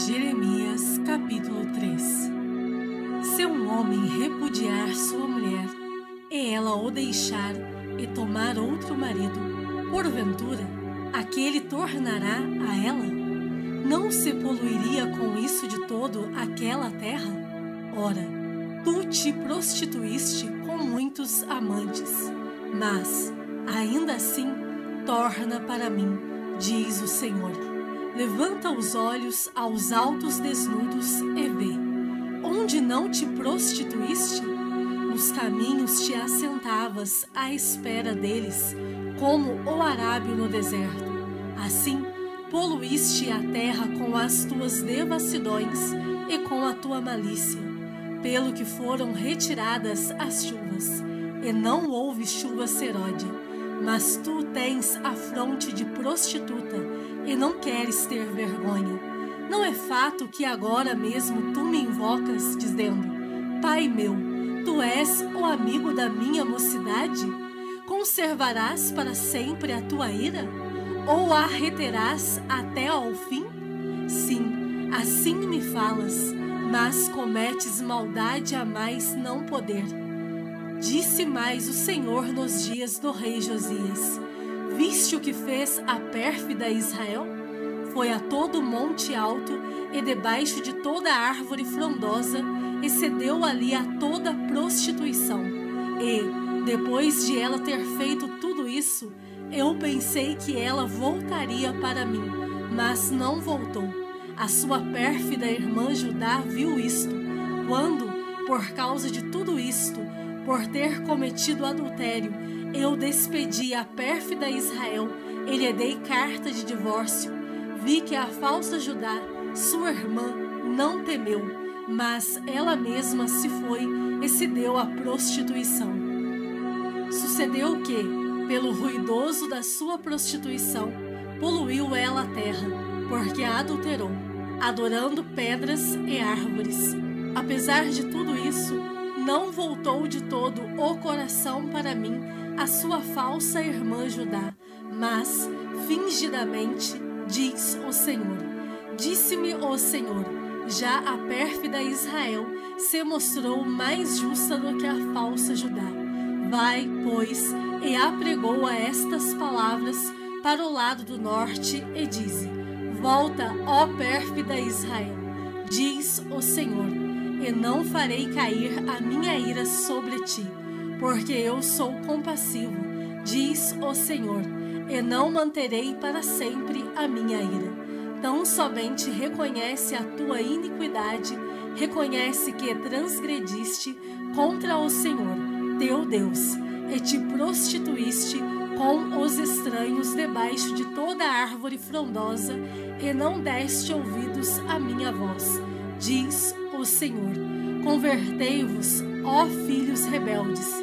Jeremias capítulo 3. Se um homem repudiar sua mulher, e ela o deixar e tomar outro marido, porventura, aquele tornará a ela? Não se poluiria com isso de todo aquela terra? Ora, tu te prostituíste com muitos amantes, mas, ainda assim, torna para mim, diz o Senhor. Levanta os olhos aos altos desnudos e vê. Onde não te prostituíste? Nos caminhos te assentavas à espera deles, como o arábio no deserto. Assim, poluíste a terra com as tuas devassidões e com a tua malícia, pelo que foram retiradas as chuvas, e não houve chuva seródia. Mas tu tens a fronte de prostituta e não queres ter vergonha. Não é fato que agora mesmo tu me invocas, dizendo: Pai meu, tu és o amigo da minha mocidade? Conservarás para sempre a tua ira? Ou a reterás até ao fim? Sim, assim me falas, mas cometes maldade a mais não poder. Disse mais o Senhor nos dias do rei Josias: Viste o que fez a pérfida Israel? Foi a todo monte alto e debaixo de toda árvore frondosa, e cedeu ali a toda prostituição. E, depois de ela ter feito tudo isso, eu pensei que ela voltaria para mim, mas não voltou. A sua pérfida irmã Judá viu isto, quando, por causa de tudo isto, por ter cometido adultério, eu despedi a pérfida Israel e lhe dei carta de divórcio. Vi que a falsa Judá, sua irmã, não temeu, mas ela mesma se foi e se deu à prostituição. Sucedeu que, pelo ruidoso da sua prostituição, poluiu ela a terra, porque a adulterou, adorando pedras e árvores. Apesar de tudo isso, não voltou de todo o coração para mim a sua falsa irmã Judá, mas, fingidamente, diz o Senhor. Disse-me o Senhor: já a pérfida Israel se mostrou mais justa do que a falsa Judá. Vai, pois, e apregoa estas palavras para o lado do norte e dize: Volta, ó pérfida Israel, diz o Senhor, e não farei cair a minha ira sobre ti, porque eu sou compassivo, diz o Senhor, e não manterei para sempre a minha ira. Tão somente reconhece a tua iniquidade, reconhece que transgrediste contra o Senhor, teu Deus, e te prostituíste com os estranhos debaixo de toda árvore frondosa, e não deste ouvidos à minha voz, diz o Senhor. Convertei-vos, ó filhos rebeldes,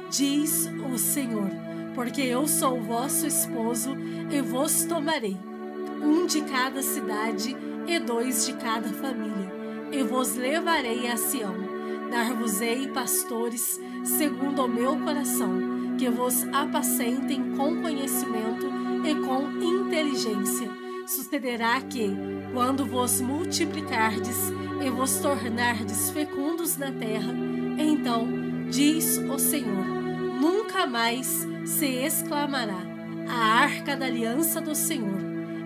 diz o Senhor, porque eu sou vosso esposo e vos tomarei, um de cada cidade e 2 de cada família, e vos levarei a Sião. Dar-vos-ei pastores segundo o meu coração, que vos apacentem com conhecimento e com inteligência. Sucederá que, quando vos multiplicardes e vos tornardes fecundos na terra, então, diz o Senhor, nunca mais se exclamará: a arca da aliança do Senhor.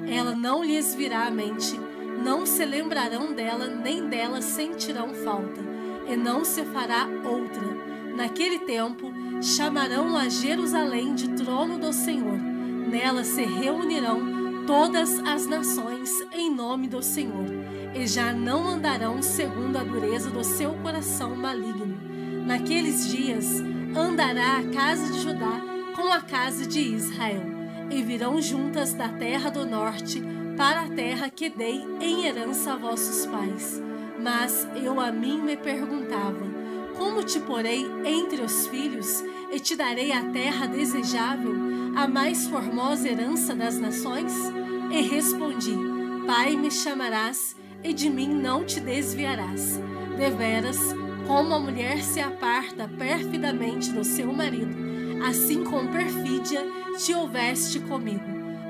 Ela não lhes virá à mente, não se lembrarão dela, nem dela sentirão falta, e não se fará outra. Naquele tempo, chamarão a Jerusalém de trono do Senhor. Nela se reunirão todas as nações em nome do Senhor, e já não andarão segundo a dureza do seu coração maligno. Naqueles dias, andará a casa de Judá com a casa de Israel, e virão juntas da terra do norte para a terra que dei em herança a vossos pais. Mas eu a mim me perguntava: como te porei entre os filhos, e te darei a terra desejável, a mais formosa herança das nações? E respondi: Pai me chamarás, e de mim não te desviarás. Deveras, como a mulher se aparta perfidamente do seu marido, assim com perfídia te houveste comigo,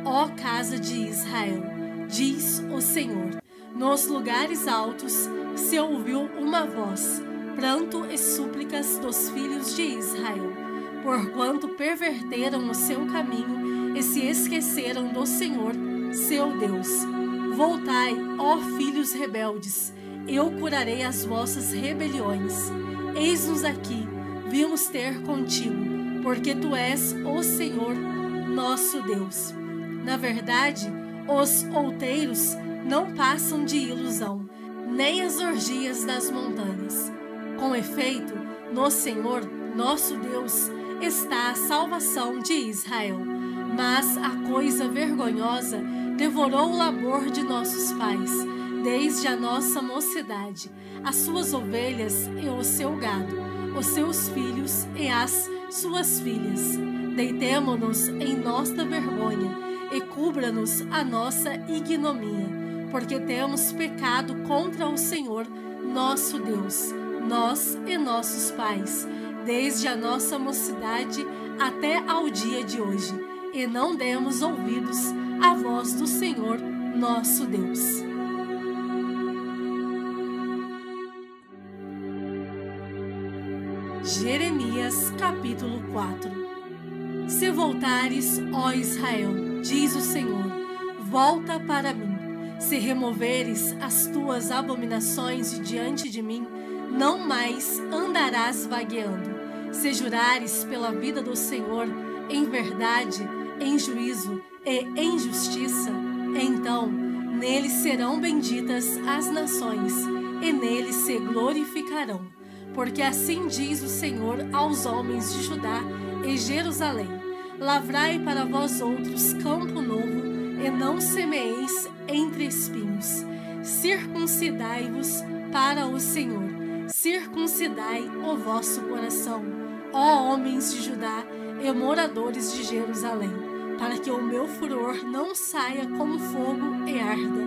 ó casa de Israel, diz o Senhor. Nos lugares altos se ouviu uma voz, pranto e súplicas dos filhos de Israel, porquanto perverteram o seu caminho e se esqueceram do Senhor, seu Deus. Voltai, ó filhos rebeldes, eu curarei as vossas rebeliões. Eis-nos aqui, vimos ter contigo, porque tu és o Senhor, nosso Deus. Na verdade, os outeiros não passam de ilusão, nem as orgias das montanhas. Com efeito, no Senhor, nosso Deus, está a salvação de Israel. Mas a coisa vergonhosa devorou o labor de nossos pais, desde a nossa mocidade, as suas ovelhas e o seu gado, os seus filhos e as suas filhas. Deitemo-nos em nossa vergonha e cubra-nos a nossa ignomínia, porque temos pecado contra o Senhor, nosso Deus, nós e nossos pais, desde a nossa mocidade até ao dia de hoje, e não demos ouvidos à voz do Senhor, nosso Deus. Jeremias capítulo 4. Se voltares, ó Israel, diz o Senhor, volta para mim. Se removeres as tuas abominações de diante de mim, não mais andarás vagueando. Se jurares pela vida do Senhor, em verdade, em juízo e em justiça, então nele serão benditas as nações, e nele se glorificarão. Porque assim diz o Senhor aos homens de Judá e Jerusalém: lavrai para vós outros campo novo, e não semeeis entre espinhos. Circuncidai-vos para o Senhor, circuncidai o vosso coração, ó homens de Judá e moradores de Jerusalém, para que o meu furor não saia como fogo e arda,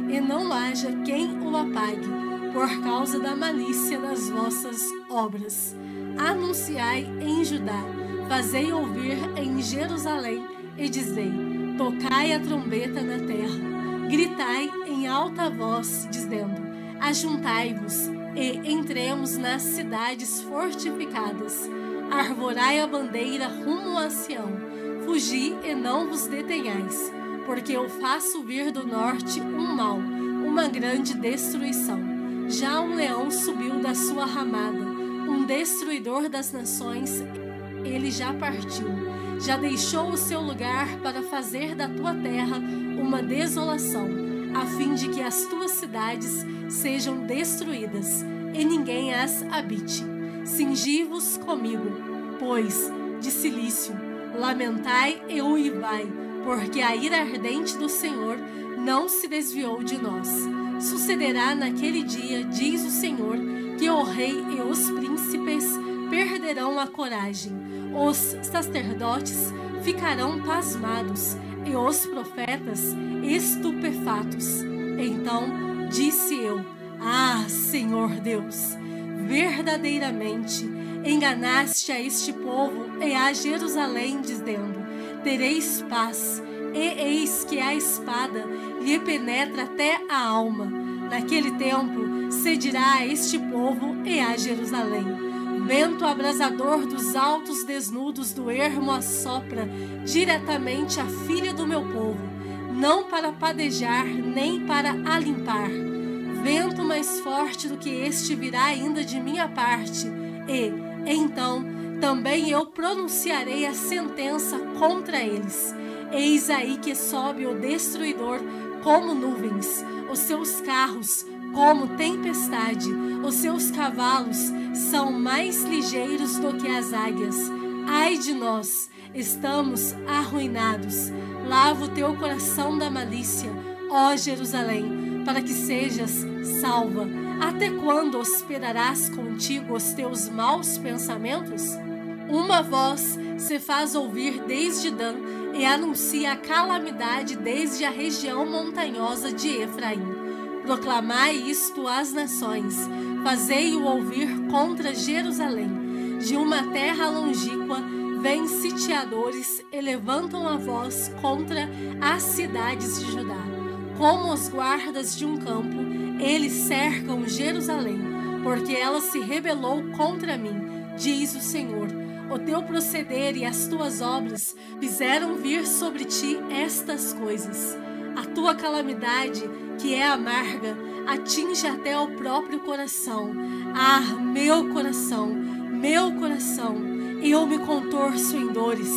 e não haja quem o apague, por causa da malícia das vossas obras. Anunciai em Judá, fazei ouvir em Jerusalém, e dizei: tocai a trombeta na terra, gritai em alta voz, dizendo: ajuntai-vos e entremos nas cidades fortificadas. Arvorai a bandeira rumo a Sião, fugi e não vos detenhais, porque eu faço vir do norte um mal, uma grande destruição. Já um leão subiu da sua ramada, um destruidor das nações, ele já partiu, já deixou o seu lugar para fazer da tua terra uma desolação, a fim de que as tuas cidades sejam destruídas, e ninguém as habite. Cingi-vos comigo, pois, de cilício, lamentai e uivai, porque a ira ardente do Senhor não se desviou de nós. Sucederá naquele dia, diz o Senhor, que o rei e os príncipes perderão a coragem, os sacerdotes ficarão pasmados e os profetas estupefatos. Então disse eu: ah, Senhor Deus, verdadeiramente enganaste a este povo e a Jerusalém, dizendo: tereis paz, e eis que a espada lhe penetra até a alma. Naquele tempo se dirá a este povo e a Jerusalém: vento abrasador dos altos desnudos do ermo assopra diretamente a filha do meu povo, não para padejar nem para alimpar. Vento mais forte do que este virá ainda de minha parte, e, então, também eu pronunciarei a sentença contra eles. Eis aí que sobe o destruidor como nuvens, os seus carros como tempestade, os seus cavalos são mais ligeiros do que as águias. Ai de nós, estamos arruinados. Lava o teu coração da malícia, ó Jerusalém, para que sejas salva. Até quando hospedarás contigo os teus maus pensamentos? Uma voz se faz ouvir desde Dan e anuncia a calamidade desde a região montanhosa de Efraim. Proclamai isto às nações, fazei-o ouvir contra Jerusalém. De uma terra longínqua vêm sitiadores e levantam a voz contra as cidades de Judá. Como os guardas de um campo, eles cercam Jerusalém, porque ela se rebelou contra mim, diz o Senhor. O teu proceder e as tuas obras fizeram vir sobre ti estas coisas. A tua calamidade, que é amarga, atinge até ao próprio coração. Ah, meu coração, eu me contorço em dores.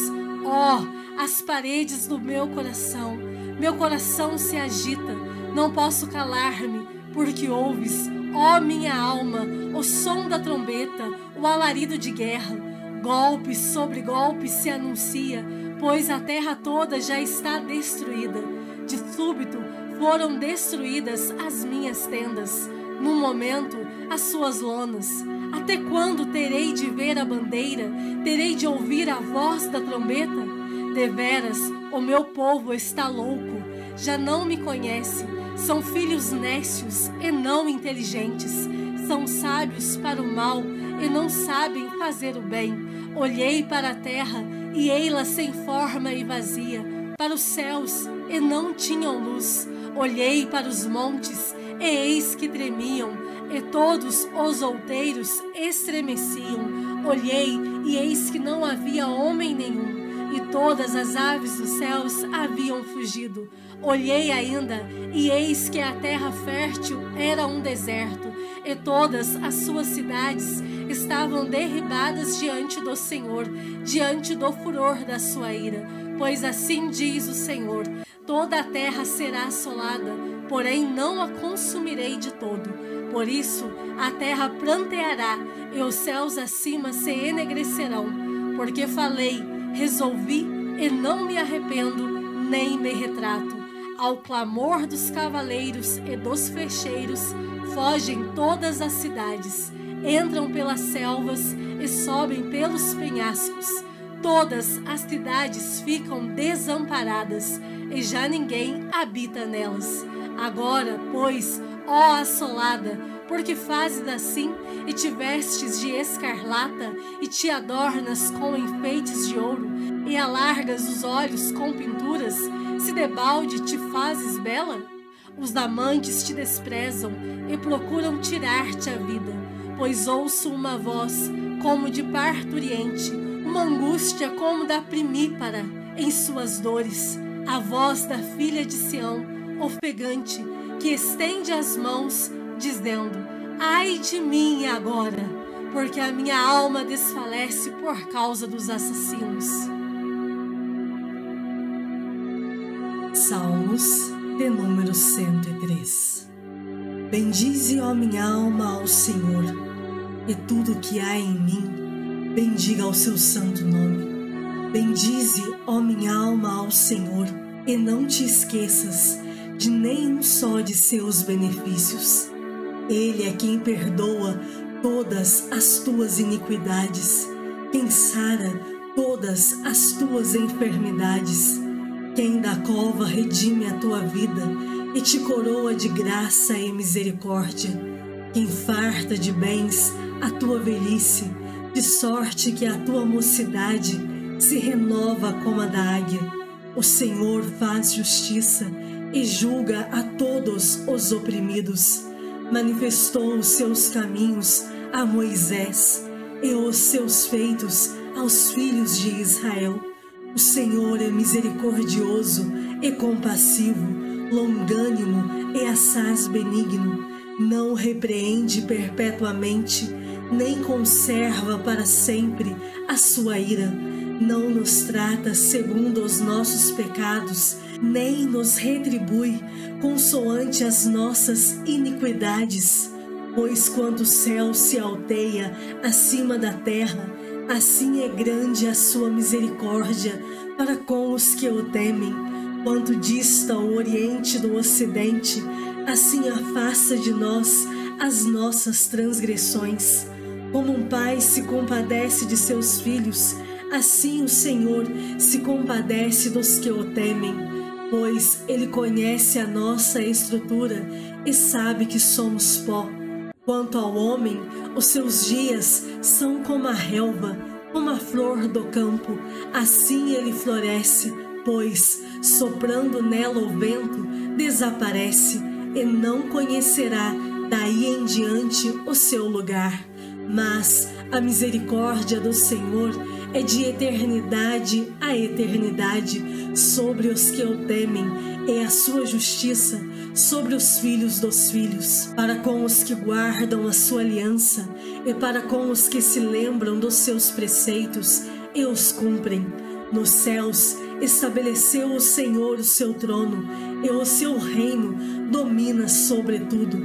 Oh, as paredes do meu coração se agita. Não posso calar-me, porque ouves, ó minha alma, o som da trombeta, o alarido de guerra. Golpe sobre golpe se anuncia, pois a terra toda já está destruída. De súbito foram destruídas as minhas tendas, num momento as suas lonas. Até quando terei de ver a bandeira? Terei de ouvir a voz da trombeta? Deveras, o meu povo está louco, já não me conhece. São filhos nécios e não inteligentes. São sábios para o mal e não sabem fazer o bem. Olhei para a terra e ei-la sem forma e vazia, para os céus e não tinham luz. Olhei para os montes e eis que tremiam, e todos os outeiros estremeciam. Olhei e eis que não havia homem nenhum, e todas as aves dos céus haviam fugido. Olhei ainda e eis que a terra fértil era um deserto, e todas as suas cidades estavam derribadas diante do Senhor, diante do furor da sua ira. Pois assim diz o Senhor: toda a terra será assolada, porém não a consumirei de todo. Por isso a terra pranteará e os céus acima se enegrecerão. Porque falei, resolvi e não me arrependo, nem me retrato. Ao clamor dos cavaleiros e dos flecheiros, fogem todas as cidades, entram pelas selvas e sobem pelos penhascos. Todas as cidades ficam desamparadas e já ninguém habita nelas. Agora, pois, ó assolada, porque fazes assim e te vestes de escarlata e te adornas com enfeites de ouro e alargas os olhos com pinturas, se debalde te fazes bela? Os amantes te desprezam e procuram tirar-te a vida, pois ouço uma voz como de parturiente, uma angústia como da primípara em suas dores, a voz da filha de Sião, ofegante, que estende as mãos, dizendo: ai de mim agora, porque a minha alma desfalece por causa dos assassinos. Salmos de número 103. Bendize, ó minha alma, ao Senhor, e tudo o que há em mim, bendiga ao seu santo nome. Bendize, ó minha alma, ao Senhor, e não te esqueças de nenhum só de seus benefícios. Ele é quem perdoa todas as tuas iniquidades, quem sara todas as tuas enfermidades, quem da cova redime a tua vida e te coroa de graça e misericórdia, quem farta de bens a tua velhice, de sorte que a tua mocidade se renova como a da águia. O Senhor faz justiça e julga a todos os oprimidos. Manifestou os seus caminhos a Moisés e os seus feitos aos filhos de Israel. O Senhor é misericordioso e compassivo, longânimo e assaz benigno. Não repreende perpetuamente, nem conserva para sempre a sua ira. Não nos trata segundo os nossos pecados, nem nos retribui consoante as nossas iniquidades. Pois quanto o céu se alteia acima da terra, assim é grande a sua misericórdia para com os que o temem. Quanto dista o oriente do ocidente, assim afasta de nós as nossas transgressões. Como um pai se compadece de seus filhos, assim o Senhor se compadece dos que o temem, pois Ele conhece a nossa estrutura e sabe que somos pó. Quanto ao homem, os seus dias são como a relva, como a flor do campo, assim ele floresce, pois, soprando nela o vento, desaparece e não conhecerá daí em diante o seu lugar. Mas a misericórdia do Senhor é de eternidade a eternidade sobre os que o temem, e a sua justiça sobre os filhos dos filhos, para com os que guardam a sua aliança e para com os que se lembram dos seus preceitos e os cumprem. Nos céus estabeleceu o Senhor o seu trono, e o seu reino domina sobre tudo.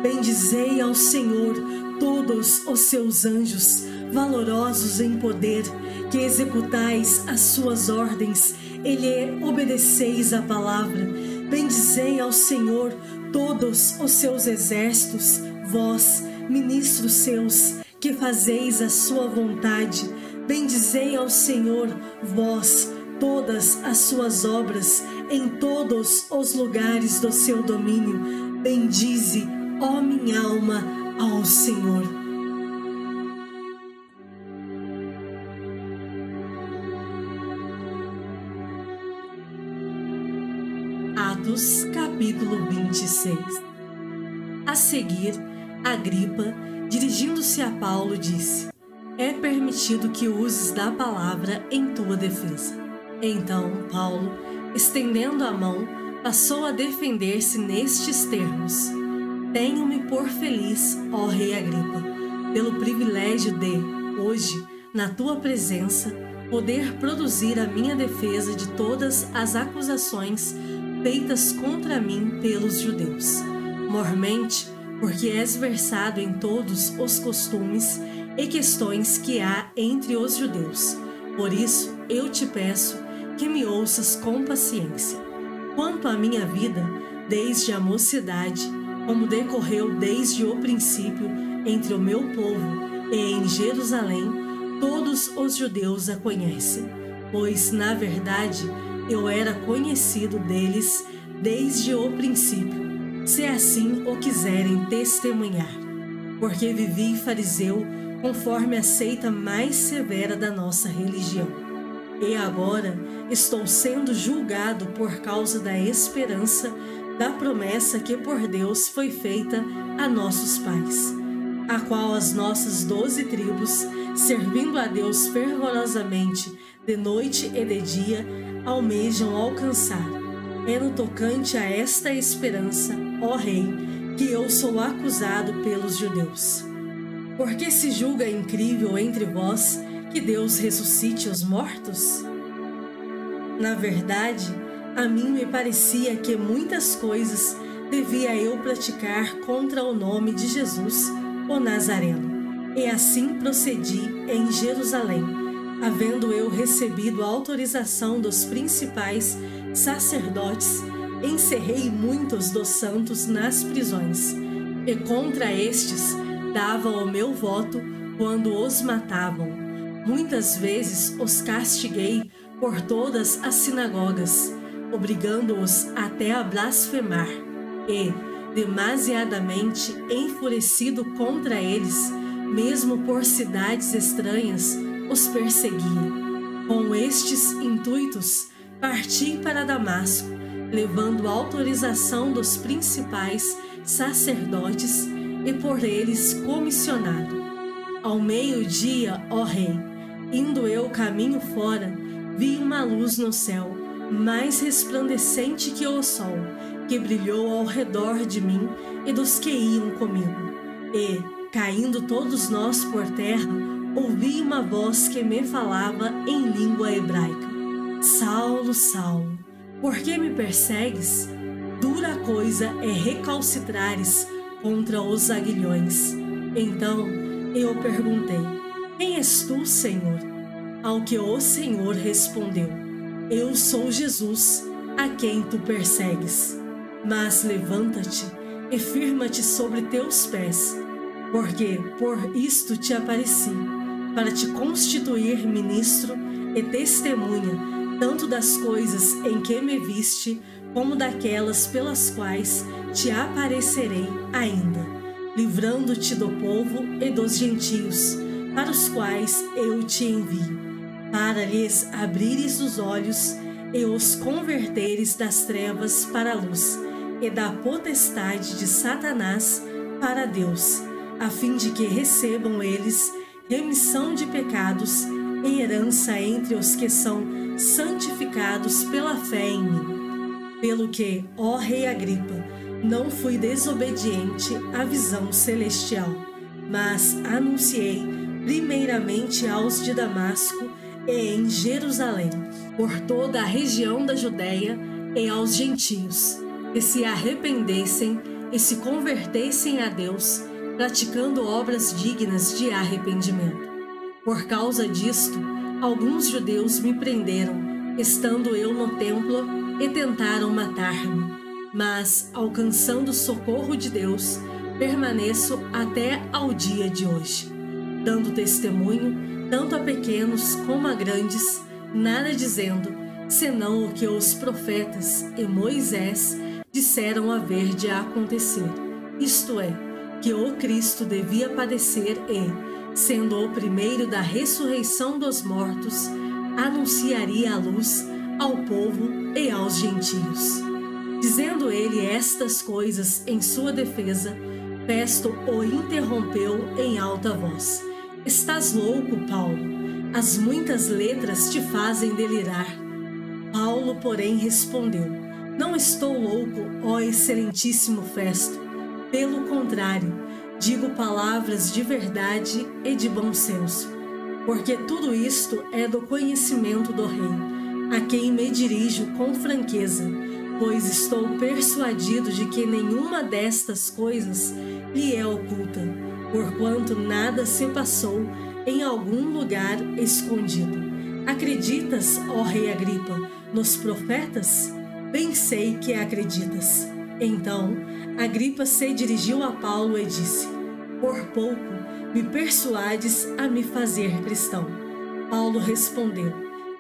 Bendizei ao Senhor todos os seus anjos, valorosos em poder, que executais as suas ordens e lhe obedeceis a palavra. Bendizei ao Senhor todos os seus exércitos, vós, ministros seus, que fazeis a sua vontade. Bendizei ao Senhor, vós, todas as suas obras, em todos os lugares do seu domínio. Bendize, ó minha alma, ao Senhor. Atos, capítulo 26. A seguir, Agripa, dirigindo-se a Paulo, disse: é permitido que uses da palavra em tua defesa. Então, Paulo, estendendo a mão, passou a defender-se nestes termos: tenho-me por feliz, ó rei Agripa, pelo privilégio de, hoje, na tua presença, poder produzir a minha defesa de todas as acusações feitas contra mim pelos judeus, mormente porque és versado em todos os costumes e questões que há entre os judeus. Por isso, eu te peço que me ouças com paciência. Quanto à minha vida, desde a mocidade, como decorreu desde o princípio entre o meu povo e em Jerusalém, todos os judeus a conhecem, pois, na verdade, eu era conhecido deles desde o princípio, se assim o quiserem testemunhar, porque vivi fariseu conforme a seita mais severa da nossa religião. E agora estou sendo julgado por causa da esperança da promessa que por Deus foi feita a nossos pais, a qual as nossas 12 tribos, servindo a Deus fervorosamente de noite e de dia, almejam alcançar. É no tocante a esta esperança, ó Rei, que eu sou acusado pelos judeus. Porque se julga incrível entre vós que Deus ressuscite os mortos? Na verdade, a mim me parecia que muitas coisas devia eu praticar contra o nome de Jesus, o Nazareno. E assim procedi em Jerusalém, havendo eu recebido a autorização dos principais sacerdotes, encerrei muitos dos santos nas prisões, e contra estes dava o meu voto quando os matavam. Muitas vezes os castiguei por todas as sinagogas, obrigando-os até a blasfemar, e, demasiadamente enfurecido contra eles, mesmo por cidades estranhas, os perseguia. Com estes intuitos, parti para Damasco, levando a autorização dos principais sacerdotes e por eles comissionado. Ao meio-dia, ó Rei, indo eu caminho fora, vi uma luz no céu, mais resplandecente que o sol, que brilhou ao redor de mim e dos que iam comigo. E, caindo todos nós por terra, ouvi uma voz que me falava em língua hebraica: Saulo, Saulo, por que me persegues? Dura coisa é recalcitrares contra os aguilhões. Então eu perguntei: quem és tu, Senhor? Ao que o Senhor respondeu: eu sou Jesus, a quem tu persegues. Mas levanta-te e firma-te sobre teus pés, porque por isto te apareci, para te constituir ministro e testemunha, tanto das coisas em que me viste, como daquelas pelas quais te aparecerei ainda, livrando-te do povo e dos gentios, para os quais eu te envio, para lhes abrires os olhos e os converteres das trevas para a luz, e da potestade de Satanás para Deus, a fim de que recebam eles remissão de pecados e herança entre os que são santificados pela fé em mim. Pelo que, ó Rei Agripa, não fui desobediente à visão celestial, mas anunciei primeiramente aos de Damasco e em Jerusalém, por toda a região da Judéia e aos gentios, que se arrependessem e se convertessem a Deus, praticando obras dignas de arrependimento. Por causa disto, alguns judeus me prenderam, estando eu no templo, e tentaram matar-me. Mas, alcançando o socorro de Deus, permaneço até ao dia de hoje, dando testemunho tanto a pequenos como a grandes, nada dizendo, senão o que os profetas e Moisés disseram haver de acontecer, isto é, que o Cristo devia padecer e, sendo o primeiro da ressurreição dos mortos, anunciaria a luz ao povo e aos gentios. Dizendo ele estas coisas em sua defesa, Festo o interrompeu em alta voz. Estás louco, Paulo? As muitas letras te fazem delirar. Paulo, porém, respondeu: Não estou louco, ó excelentíssimo Festo. Pelo contrário, digo palavras de verdade e de bom senso, porque tudo isto é do conhecimento do rei, a quem me dirijo com franqueza, pois estou persuadido de que nenhuma destas coisas lhe é oculta, porquanto nada se passou em algum lugar escondido. Acreditas, ó rei Agripa, nos profetas? Bem sei que acreditas. Então, Agripa se dirigiu a Paulo e disse: Por pouco me persuades a me fazer cristão. Paulo respondeu: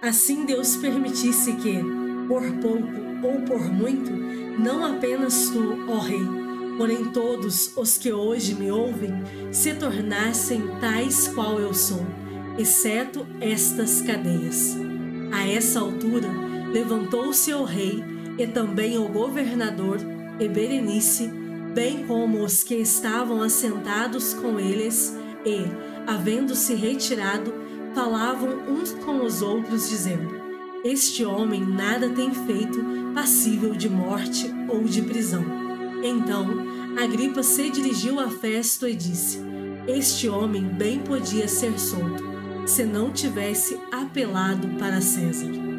Assim Deus permitisse que, por pouco ou por muito, não apenas tu, ó rei, porém todos os que hoje me ouvem, se tornassem tais qual eu sou, exceto estas cadeias. A essa altura, levantou-se o rei e também o governador e Berenice, bem como os que estavam assentados com eles, e, havendo-se retirado, falavam uns com os outros, dizendo: Este homem nada tem feito passível de morte ou de prisão. Então, Agripa se dirigiu a Festo e disse: Este homem bem podia ser solto, se não tivesse apelado para César.